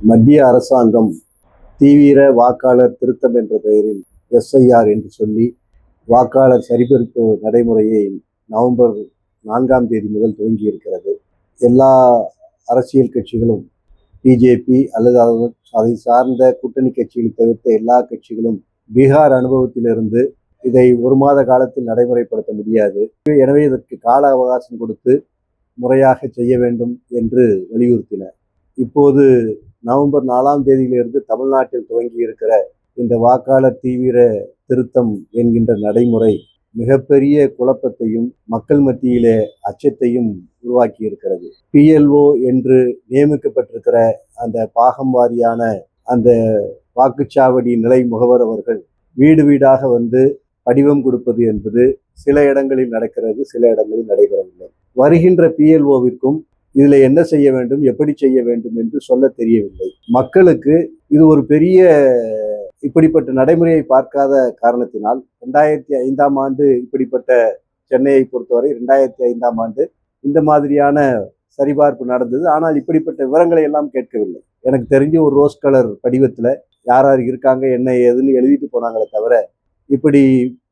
மத்திய அரசாங்கம் தீவிர வாக்காளர் திருத்தம் என்ற பெயரில் எஸ்ஐஆர் என்று சொல்லி வாக்காளர் சரிபார்ப்பு நடைமுறையை நவம்பர் 4ஆம் தேதி முதல் துவங்கி இருக்கிறது. எல்லா அரசியல் கட்சிகளும் பிஜேபி அல்லது அதை சார்ந்த கூட்டணி கட்சிகளை தவிர்த்த எல்லா கட்சிகளும் பீகார் அனுபவத்திலிருந்து இதை ஒரு மாத காலத்தில் நடைமுறைப்படுத்த முடியாது, எனவே இதற்கு கால அவகாசம் கொடுத்து முறையாக செய்ய வேண்டும் என்று வலியுறுத்தினர். இப்போது நவம்பர் 4ஆம் தேதியிலிருந்து தமிழ்நாட்டில் துவங்கி இருக்கிற இந்த வாக்காளர் தீவிர திருத்தம் என்கின்ற நடைமுறை மிகப்பெரிய குழப்பத்தையும் மக்கள் மத்தியிலே அச்சத்தையும் உருவாக்கி இருக்கிறது. பிஎல்ஓ என்று நியமிக்கப்பட்டிருக்கிற அந்த பாகம் வாரியான அந்த வாக்குச்சாவடி நிலை முகவர் அவர்கள் வீடு வீடாக வந்து படிவம் கொடுப்பது என்பது சில இடங்களில் நடக்கிறது, சில இடங்களில் நடைபெறவில்லை. வருகின்ற பிஎல்ஓவிற்கும் இதுல என்ன செய்ய வேண்டும், எப்படி செய்ய வேண்டும் என்று சொல்ல தெரியவில்லை. மக்களுக்கு இது ஒரு பெரிய இப்படிப்பட்ட நடைமுறையை பார்க்காத காரணத்தினால் 2005ஆம் ஆண்டு இப்படிப்பட்ட சென்னையை பொறுத்தவரை 2005ஆம் ஆண்டு இந்த மாதிரியான சரிபார்ப்பு நடந்தது. ஆனால் இப்படிப்பட்ட விவரங்களை எல்லாம் கேட்கவில்லை. எனக்கு தெரிஞ்சு ஒரு ரோஸ் கலர் படிவத்தில் யார் யார் இருக்காங்க என்ன ஏதுன்னு எழுதிட்டு போனாங்களே தவிர இப்படி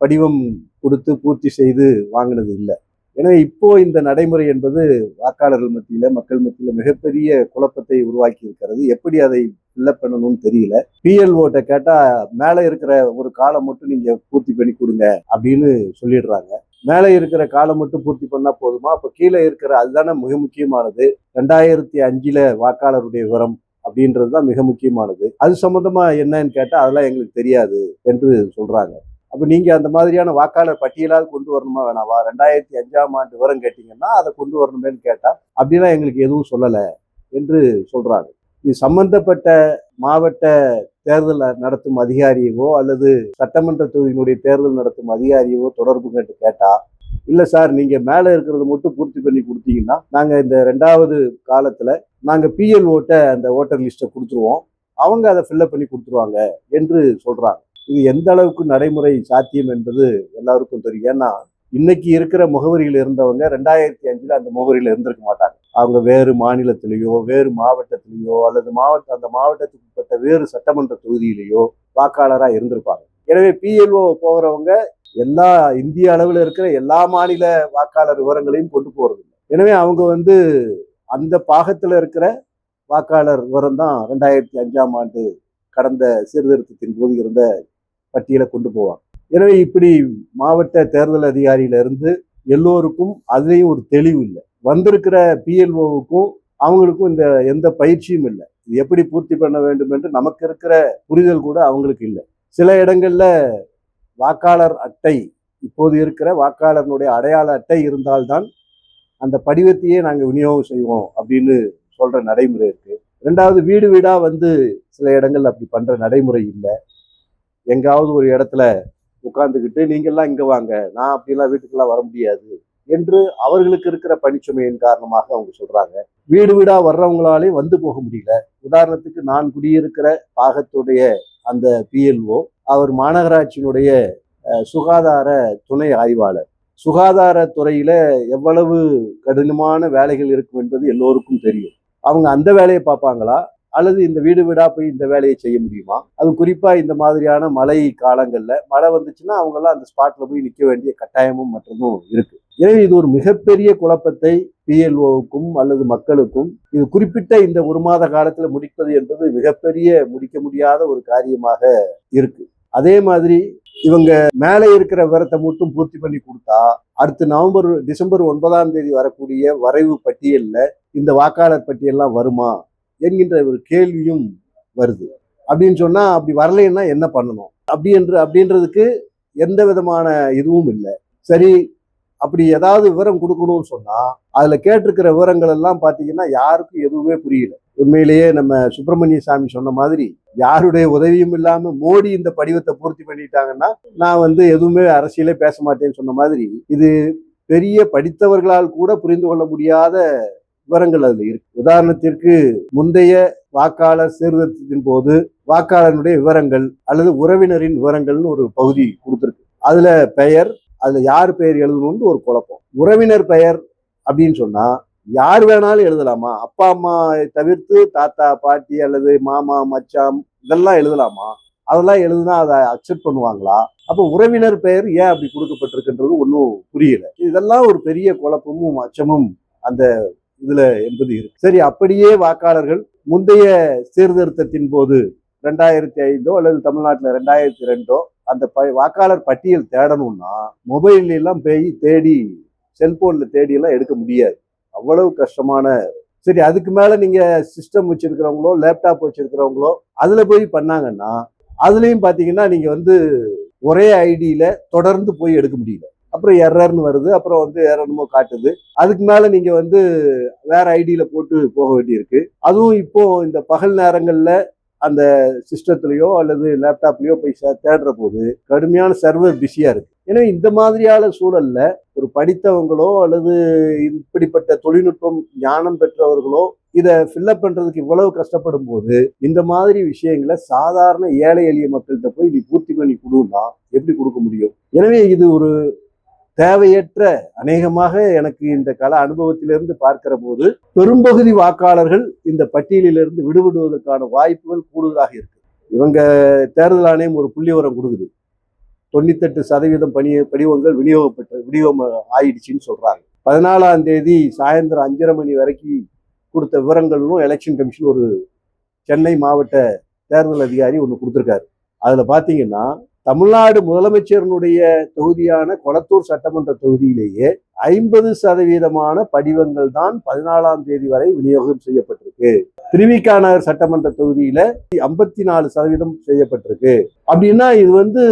படிவம் கொடுத்து பூர்த்தி செய்து வாங்கினது இல்லை. எனவே இப்போ இந்த நடைமுறை என்பது வாக்காளர்கள் மத்தியில மக்கள் மத்தியில மிகப்பெரிய குழப்பத்தை உருவாக்கி இருக்கிறது. எப்படி அதை ஃபில்லப் பண்ணணும்னு தெரியல. பிஎல்ஓட்ட கேட்டா மேலே இருக்கிற ஒரு காலம் மட்டும் நீங்க பூர்த்தி பண்ணி கொடுங்க அப்படின்னு சொல்லிடுறாங்க. மேலே இருக்கிற காலம் மட்டும் பூர்த்தி பண்ணா போதுமா? அப்ப கீழே இருக்கிற அதுதானே மிக முக்கியமானது. 2005 வாக்காளருடைய விவரம் அப்படின்றது தான் மிக முக்கியமானது. அது சம்பந்தமா என்னன்னு கேட்டா அதெல்லாம் எங்களுக்கு தெரியாது என்று சொல்றாங்க. அப்போ நீங்கள் அந்த மாதிரியான வாக்காளர் பட்டியலாவது கொண்டு வரணுமா வேணாவா? 2005ஆம் ஆண்டு விவரம் கேட்டிங்கன்னா அதை கொண்டு வரணுமேன்னு கேட்டால் அப்படிலாம் எங்களுக்கு எதுவும் சொல்லலை என்று சொல்கிறாங்க. இது சம்பந்தப்பட்ட மாவட்ட தேர்தல் நடத்தும் அதிகாரியவோ அல்லது சட்டமன்ற தொகுதியினுடைய தேர்தல் நடத்தும் அதிகாரியவோ தொடர்பு கேட்டால் இல்லை சார், நீங்கள் மேலே இருக்கிறத மட்டும் பூர்த்தி பண்ணி கொடுத்தீங்கன்னா நாங்கள் இந்த 2வது காலத்தில் நாங்கள் பிஎல்ஓட்ட அந்த ஓட்டர் லிஸ்ட்டை கொடுத்துருவோம், அவங்க அதை ஃபில்லப் பண்ணி கொடுத்துருவாங்க என்று சொல்கிறாங்க. இது எந்த அளவுக்கு நடைமுறை சாத்தியம் என்பது எல்லாருக்கும் தெரியும். ஏன்னா இன்னைக்கு இருக்கிற முகவரியில் இருந்தவங்க 2005 அந்த முகவரியில் இருந்திருக்க மாட்டாங்க. அவங்க வேறு மாநிலத்திலேயோ வேறு மாவட்டத்திலேயோ அல்லது அந்த மாவட்டத்துக்கு உட்பட்ட வேறு சட்டமன்ற தொகுதியிலேயோ வாக்காளராக இருந்திருப்பாங்க. எனவே பிஎல்ஓ போகிறவங்க எல்லா இந்திய அளவில் இருக்கிற எல்லா மாநில வாக்காளர் விவரங்களையும் கொண்டு போறது. எனவே அவங்க அந்த பாகத்தில் இருக்கிற வாக்காளர் விவரம் தான் 2005ஆம் ஆண்டு கடந்த சீர்திருத்தத்தின் போது இருந்த பட்டியலை கொண்டு போவாங்க. எனவே இப்படி மாவட்ட தேர்தல் அதிகாரியிலிருந்து எல்லோருக்கும் அதுலேயும் ஒரு தெளிவு இல்லை. வந்திருக்கிற பிஎல்ஓவுக்கும் அவங்களுக்கும் இந்த எந்த பயிற்சியும் இல்லை. இது எப்படி பூர்த்தி பண்ண வேண்டும் என்று நமக்கு இருக்கிற புரிதல் கூட அவங்களுக்கு இல்லை. சில இடங்கள்ல வாக்காளர் அட்டை, இப்போது இருக்கிற வாக்காளர்களுடைய அடையாள அட்டை இருந்தால்தான் அந்த படிவத்தையே நாங்கள் விநியோகம் செய்வோம் அப்படின்னு சொல்ற நடைமுறை இருக்கு. 2வது வீடு வீடா சில இடங்கள் அப்படி பண்ற நடைமுறை இல்லை. எங்காவது ஒரு இடத்துல உட்கார்ந்துக்கிட்டு நீங்கள்லாம் இங்க வாங்க, நான் அப்படிலாம் வீட்டுக்கெல்லாம் வர முடியாது என்று அவர்களுக்கு இருக்கிற பணிச்சுமையின் காரணமாக அவங்க சொல்றாங்க. வீடு வீடா வர்றவங்களாலே போக முடியல. உதாரணத்துக்கு நான் குடியிருக்கிற பாகத்துடைய அந்த பிஎல்ஓ அவர் மாநகராட்சியினுடைய சுகாதார துணை ஆய்வாளர். சுகாதாரத்துறையில எவ்வளவு கடினமான வேலைகள் இருக்கும் என்பது எல்லோருக்கும் தெரியும். அவங்க அந்த வேலையை பார்ப்பாங்களா அல்லது இந்த வீடு வீடா போய் இந்த வேலையை செய்ய முடியுமா? அது குறிப்பா இந்த மாதிரியான மழை காலங்கள்ல மழை வந்துச்சுன்னா அவங்கெல்லாம் அந்த ஸ்பாட்ல போய் நிற்க வேண்டிய கட்டாயமும் மற்றதும் இருக்கு. எனவே இது ஒரு மிகப்பெரிய குழப்பத்தை பிஎல்ஓவுக்கும் அல்லது மக்களுக்கும் இது குறிப்பிட்ட இந்த ஒரு மாத காலத்துல முடிப்பது என்பது மிகப்பெரிய முடிக்க முடியாத ஒரு காரியமாக இருக்கு. அதே மாதிரி இவங்க மேலே இருக்கிற விவரத்தை மட்டும் பூர்த்தி பண்ணி கொடுத்தா அடுத்து டிசம்பர் 9ஆம் தேதி வரக்கூடிய வரைவு பட்டியல்ல இந்த வாக்காளர் பட்டியல்லாம் வருமா என்கின்ற ஒரு கேள்வியும் வருது. அப்படின்னு சொன்னா அப்படி வரலைன்னா என்ன பண்ணணும் அப்படின்றதுக்கு எந்த விதமான இதுவும் இல்லை. சரி, அப்படி ஏதாவது விவரம் கொடுக்கணும்னு சொன்னா அதுல கேட்டிருக்கிற விவரங்கள் எல்லாம் பாத்தீங்கன்னா யாருக்கும் எதுவுமே புரியல. உண்மையிலேயே நம்ம சுப்பிரமணிய சாமி சொன்ன மாதிரி யாருடைய உதவியும் இல்லாம மோடி இந்த படிவத்தை பூர்த்தி பண்ணிட்டாங்கன்னா நான் எதுவுமே அரசியலே பேச மாட்டேன்னு சொன்ன மாதிரி இது பெரிய படித்தவர்களால் கூட புரிந்து கொள்ள முடியாத விவரங்கள் அதுல இருக்கு. உதாரணத்திற்கு முந்தைய வாக்காளர் சீர்திருத்தத்தின் போது வாக்காளருடைய விவரங்கள் அல்லது உறவினரின் விவரங்கள்னு ஒரு பகுதி கொடுத்துருக்கு. அதுல பெயர், அதுல யார் பெயர் எழுதணும்னு ஒரு குழப்பம். உறவினர் பெயர் அப்படின்னு சொன்னா யார் வேணாலும் எழுதலாமா? அப்பா அம்மா தவிர்த்து தாத்தா பாட்டி அல்லது மாமா மச்சான் இதெல்லாம் எழுதலாமா? அதெல்லாம் எழுதுனா அதை அக்செப்ட் பண்ணுவாங்களா? அப்போ உறவினர் பெயர் ஏன் அப்படி கொடுக்கப்பட்டிருக்குன்றது ஒன்றும் புரியல. இதெல்லாம் ஒரு பெரிய குழப்பமும் அச்சமும் அந்த இதுல என்பது இருக்கு. சரி, அப்படியே வாக்காளர்கள் முந்தைய சீர்திருத்தத்தின் போது 2005 அல்லது தமிழ்நாட்டில் 2002 அந்த வாக்காளர் பட்டியல் தேடணும்னா மொபைல் எல்லாம் போய் தேடி செல்போன்ல தேடி எல்லாம் எடுக்க முடியாது. அவ்வளவு கஷ்டமான. சரி, அதுக்கு மேல நீங்க சிஸ்டம் வச்சிருக்கிறவங்களோ லேப்டாப் வச்சிருக்கிறவங்களோ அதுல போய் பண்ணாங்கன்னா அதுலயும் பாத்தீங்கன்னா நீங்க ஒரே ஐடியில தொடர்ந்து போய் எடுக்க முடியல. அப்புறம் எரர்னு வருது, அப்புறம் எரர்னமோ காட்டுது. அதுக்கு மேல நீங்க வேற ஐடியில போட்டு போக வேண்டியிருக்கு. அதுவும் இப்போ இந்த பகல் நேரங்கள்ல அந்த சிஸ்டத்துலயோ அல்லது லேப்டாப்லயோ போய் தேடுற போது கடுமையான சர்வர் பிஸியா இருக்கு. எனவே இந்த மாதிரியான சூழல்ல ஒரு படித்தவங்களோ அல்லது இப்படிப்பட்ட தொழில்நுட்பம் ஞானம் பெற்றவர்களோ இதை ஃபில்லப் பண்றதுக்கு இவ்வளவு கஷ்டப்படும் போது இந்த மாதிரி விஷயங்களை சாதாரண ஏழை எளிய மக்கள்கிட்ட போய் நீ பூர்த்தி பண்ணி கொடுன்னா எப்படி கொடுக்க முடியும்? எனவே இது ஒரு தேவையற்ற, அநேகமாக எனக்கு இந்த கள அனுபவத்திலிருந்து பார்க்கிற போது பெரும்பகுதி வாக்காளர்கள் இந்த பட்டியலிலிருந்து விடுபடுவதற்கான வாய்ப்புகள் கூடுதலாக இருக்கு. இவங்க தேர்தல் ஆணையம் ஒரு புள்ளி விவரம் கொடுக்குது, 98% படிவங்கள் விநியோகம் ஆயிடுச்சுன்னு சொல்றாங்க. 14ஆம் தேதி சாயந்தரம் 5:30 மணி வரைக்கும் கொடுத்த விவரங்களும் எலெக்ஷன் கமிஷன் ஒரு சென்னை மாவட்ட தேர்தல் அதிகாரி ஒன்று கொடுத்துருக்காரு. அதுல பாத்தீங்கன்னா தமிழ்நாடு முதலமைச்சருடைய தொகுதியான கொளத்தூர் சட்டமன்ற தொகுதியிலேயே 50% படிவங்கள் தான் 14ஆம் தேதி வரை விநியோகம் செய்யப்பட்டிருக்கு. திருவிக நகர் சட்டமன்ற தொகுதியில 54% செய்யப்பட்டிருக்கு. அப்படின்னா இது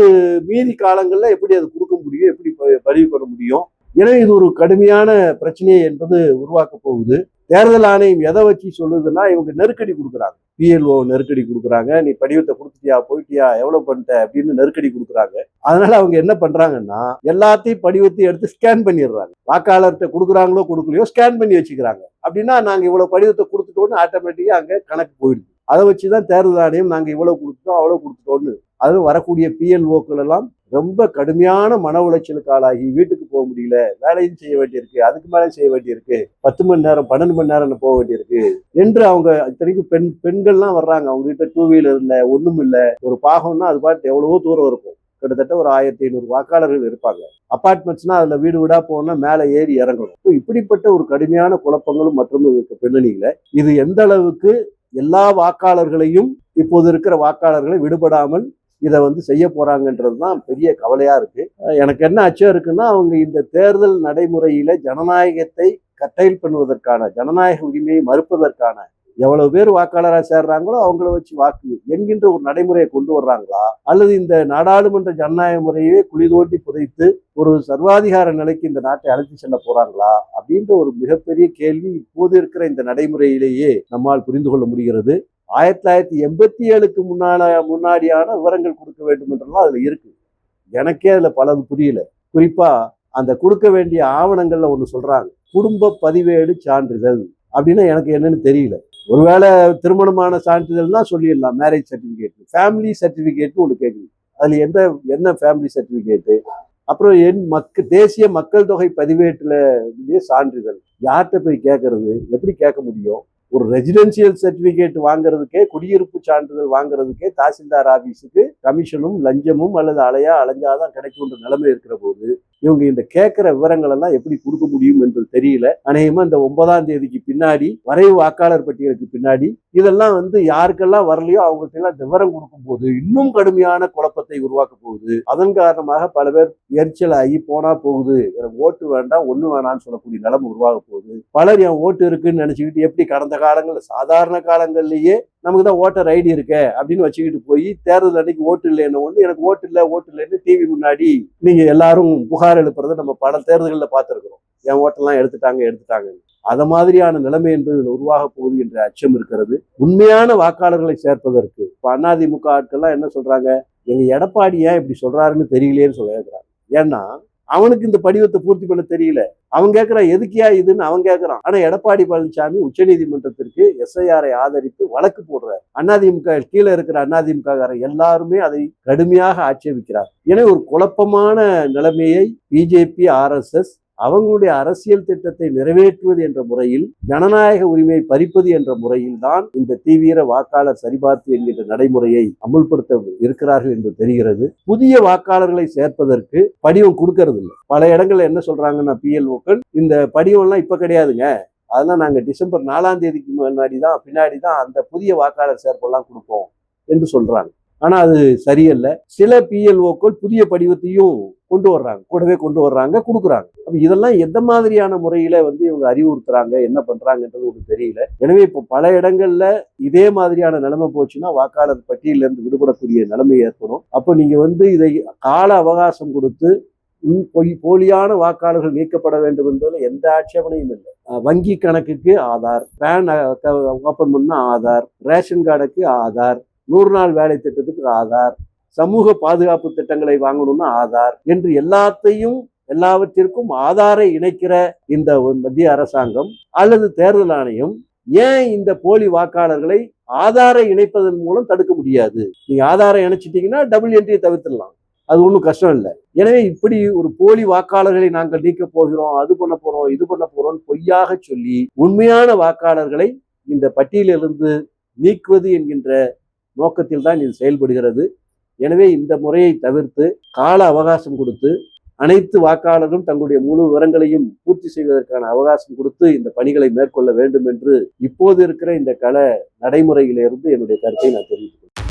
மீதி காலங்கள்ல எப்படி அது கொடுக்க முடியும், எப்படி பதிவு பண்ண முடியும்? எனவே இது ஒரு கடுமையான பிரச்சனையை என்பது உருவாக்க போகுது. தேர்தல் ஆணையம் எதை வச்சு சொல்லுதுன்னா இவங்க நெருக்கடி கொடுக்குறாங்க, பிஎல்ஓ நெருக்கடி கொடுக்குறாங்க, நீ படிவத்தை கொடுத்துட்டியா போயிட்டியா எவ்வளவு பண்ணிட்ட அப்படின்னு நெருக்கடி கொடுக்குறாங்க. அதனால அவங்க என்ன பண்றாங்கன்னா எல்லாத்தையும் படிவத்தையும் எடுத்து ஸ்கேன் பண்ணிடுறாங்க. வாக்காளர்கிட்ட கொடுக்குறாங்களோ கொடுக்கலையோ ஸ்கேன் பண்ணி வச்சுக்கிறாங்க. அப்படின்னா நாங்க இவ்வளவு படிவத்தை கொடுத்துட்டோம்னு ஆட்டோமேட்டிக்கா அங்க கணக்கு போயிடுது. அதை வச்சுதான் தேர்தல் ஆணையம் நாங்க இவ்வளவு கொடுத்துட்டோம் அவ்வளவு கொடுத்துட்டோம்னு. அது வரக்கூடிய பிஎல்ஓக்கள் எல்லாம் ரொம்ப கடுமையான மன உளைச்சலுக்கு ஆளாகி வீட்டுக்கு போக முடியல, வேலையும் செய்ய வேண்டியிருக்கு, அதுக்கு மேலே செய்ய வேண்டியிருக்கு, 10 மணி நேரம் 12 மணி நேரம் போக வேண்டியிருக்கு என்று அவங்க இத்தனைக்கும் பெண்கள்லாம் வர்றாங்க. அவங்க கிட்ட 2 வீலர் இல்லை, ஒண்ணும் இல்லை. ஒரு பாகம்னா அது பாட்டு எவ்வளவோ தூரம் இருக்கும். கிட்டத்தட்ட ஒரு 1500 வாக்காளர்கள் இருப்பாங்க. அபார்ட்மெண்ட்ஸ்னா அதுல வீடு வீடா போனா மேலே ஏறி இறங்கணும். இப்படிப்பட்ட ஒரு கடுமையான குழப்பங்களும் மற்றும் பின்னணியில இது எந்த அளவுக்கு எல்லா வாக்காளர்களையும் இப்போது இருக்கிற வாக்காளர்களை விடுபடாமல் இதை செய்ய போறாங்கன்றது தான் பெரிய கவலையா இருக்கு. எனக்கு என்ன அச்சம் இருக்குன்னா அவங்க இந்த தேர்தல் நடைமுறையில ஜனநாயகத்தை கட்டைல் பண்ணுவதற்கான, ஜனநாயக உரிமையை மறுப்பதற்கான எவ்வளவு பேர் வாக்காளராக சேர்றாங்களோ அவங்கள வச்சு வாக்கு என்கின்ற ஒரு நடைமுறையை கொண்டு வர்றாங்களா, அல்லது இந்த நாடாளுமன்ற ஜனநாயக முறையே குழி தோண்டி புதைத்து ஒரு சர்வாதிகார நிலைக்கு இந்த நாட்டை அழைத்து செல்ல போறாங்களா அப்படின்ற ஒரு மிகப்பெரிய கேள்வி இப்போது இருக்கிற இந்த நடைமுறையிலேயே நம்மால் புரிந்து கொள்ள முடிகிறது. 1987க்கு முன்னாடியான விவரங்கள் கொடுக்க வேண்டும் என்றெல்லாம் அதுல இருக்கு. எனக்கே அதுல பலது புரியல. குறிப்பா அந்த கொடுக்க வேண்டிய ஆவணங்கள்ல ஒண்ணு சொல்றாங்க, குடும்ப பதிவேடு சான்றிதழ். அப்படின்னா எனக்கு என்னன்னு தெரியல. ஒருவேளை திருமணமான சான்றிதழ்னா சொல்லிடலாம், மேரேஜ் சர்டிபிகேட். ஃபேமிலி சர்டிபிகேட்னு ஒன்று கேட்குது. அதுல என்ன ஃபேமிலி சர்டிபிகேட்டு? அப்புறம் தேசிய மக்கள் தொகை பதிவேட்டுல சான்றிதழ். யார்கிட்ட போய் கேட்கறது? எப்படி கேட்க முடியும்? ஒரு ரெசிடென்சியல் சர்டிபிகேட் வாங்குறதுக்கே, குடியிருப்பு சான்றிதழ் வாங்குறதுக்கே தாசில்தார் ஆபீஸுக்கு கமிஷனும் லஞ்சமும் அல்லது அலைஞ்சாதான் கிடைக்கும்ன்ற நிலைமை இருக்கிற போது இவங்க இந்த கேட்கிற விவரங்கள் எல்லாம் எப்படி கொடுக்க முடியும் என்பது தெரியல. அநேகமா இந்த 9ஆம் தேதிக்கு பின்னாடி வரைவு வாக்காளர் பட்டியலுக்கு பின்னாடி இதெல்லாம் யாருக்கெல்லாம் வரலையோ அவங்களுக்கு எல்லாம் விவரம் கொடுக்கும் போது இன்னும் கடுமையான குழப்பத்தை உருவாக்க போகுது. அதன் காரணமாக பல பேர் எரிச்சல் ஆகி போனா போகுது, எனக்கு ஓட்டு வேண்டாம் ஒண்ணு வேணாம்னு சொல்லக்கூடிய நிலைமை உருவாக போகுது. பலர் என் ஓட்டு இருக்குன்னு நினைச்சுக்கிட்டு எப்படி கடந்த காலங்கள்ல சாதாரண காலங்கள்லயே நமக்கு தான் ஓட்டர் ஐடி இருக்க அப்படின்னு வச்சுக்கிட்டு போய் தேர்தல் அன்னைக்கு ஓட்டு இல்லைன்னு ஒண்ணு, எனக்கு ஓட்டு இல்லைன்னு டிவி முன்னாடி நீங்க எல்லாரும் புகார் எழுப்புறதை நம்ம பல தேர்தல்களில் பார்த்துருக்கிறோம். என் ஓட்டெல்லாம் எடுத்துட்டாங்க. அத மாதிரியான நிலைமை என்பது உருவாக போகுது என்ற அச்சம் இருக்கிறது. உண்மையான வாக்காளர்களை சேர்ப்பதற்கு இப்ப அதிமுக ஆட்கள்லாம் என்ன சொல்றாங்க, எங்க எடப்பாடி ஏன் இப்படி சொல்றாருன்னு தெரியலேன்னு சொல்லியிருக்கிறாங்க. ஏன்னா அவனுக்கு இந்த படிவத்தை பூர்த்தி பண்ண தெரியல. அவன் கேட்கிறான் எதுக்கியா இதுன்னு அவன் கேட்கிறான். ஆனா எடப்பாடி பழனிசாமி உச்சநீதிமன்றத்திற்கு எஸ்ஐஆரை ஆதரித்து வழக்கு போடுறார். அதிமுக கீழே இருக்கிற அதிமுக எல்லாருமே அதை கடுமையாக ஆட்சேபிக்கிறார். எனவே ஒரு குழப்பமான நிலைமையை பிஜேபி, RSS அவங்களுடைய அரசியல் திட்டத்தை நிறைவேற்றுவது என்ற முறையில், ஜனநாயக உரிமையை பறிப்பது என்ற முறையில் தான் இந்த தீவிர வாக்காளர் சரிபார்ப்பு என்கின்ற நடைமுறையை அமுல்படுத்த இருக்கிறார்கள் என்று தெரிகிறது. புதிய வாக்காளர்களை சேர்ப்பதற்கு படிவம் கொடுக்கறது இல்லை. பல இடங்கள்ல என்ன சொல்றாங்கன்னா, பிஎல்ஓக்கள் இந்த படிவம் எல்லாம் இப்ப கிடையாதுங்க, அதெல்லாம் நாங்க டிசம்பர் 4ஆம் தேதிக்கு பின்னாடி தான் அந்த புதிய வாக்காளர் சேர்ப்பெல்லாம் கொடுப்போம் என்று சொல்றாங்க. ஆனா அது சரியல்ல. சில பிஎல்ஓக்கள் புதிய படிவத்தையும் கூடவே கொண்டு வர்றாங்க, கொடுக்குறாங்க. அப்ப இதெல்லாம் எந்த மாதிரியான முறையில இவங்க அறிவுறுத்துறாங்க, என்ன பண்றாங்கன்றது ஒன்று தெரியல. எனவே இப்போ பல இடங்கள்ல இதே மாதிரியான நிலைமை போச்சுன்னா வாக்காளர் பட்டியலில் இருந்து விடுபடக்கூடிய நிலைமை ஏற்படும். அப்போ நீங்க இதை கால அவகாசம் கொடுத்து போலியான வாக்காளர்கள் நீக்கப்பட வேண்டும் என்பதில் எந்த ஆட்சேபனையும் இல்லை. வங்கி கணக்குக்கு ஆதார், பேன் ஓபன் பண்ணா ஆதார், ரேஷன் கார்டுக்கு ஆதார், 100 நாள் வேலை திட்டத்துக்கு ஆதார், சமூக பாதுகாப்பு திட்டங்களை வாங்கணும்னா ஆதார் என்று எல்லாவற்றிற்கும் ஆதாரை இணைக்கிற இந்த மத்திய அரசாங்கம் அல்லது தேர்தல் ஆணையம் ஏன் இந்த போலி வாக்காளர்களை ஆதாரை இணைப்பதன் மூலம் தடுக்க முடியாது? நீங்க ஆதாரை இணைச்சிட்டீங்கன்னா டபுள் என்ட்ரியை தவிர்த்திடலாம், அது ஒன்றும் கஷ்டம் இல்லை. எனவே இப்படி ஒரு போலி வாக்காளர்களை நாங்கள் நீக்க போகிறோம், அது பண்ண போறோம், இது பண்ண போறோம் பொய்யாக சொல்லி உண்மையான வாக்காளர்களை இந்த பட்டியலிலிருந்து நீக்குவது என்கின்ற நோக்கத்தில் தான் இது செயல்படுகிறது. எனவே இந்த முறையை தவிர்த்து கால அவகாசம் கொடுத்து அனைத்து வாக்காளர்களும் தங்களுடைய முழு விவரங்களையும் பூர்த்தி செய்வதற்கான அவகாசம் கொடுத்து இந்த பணிகளை மேற்கொள்ள வேண்டும் என்று இப்போது இருக்கிற இந்த கள நடைமுறையிலிருந்து என்னுடைய கருத்தை நான் தெரிவித்துள்ளேன்.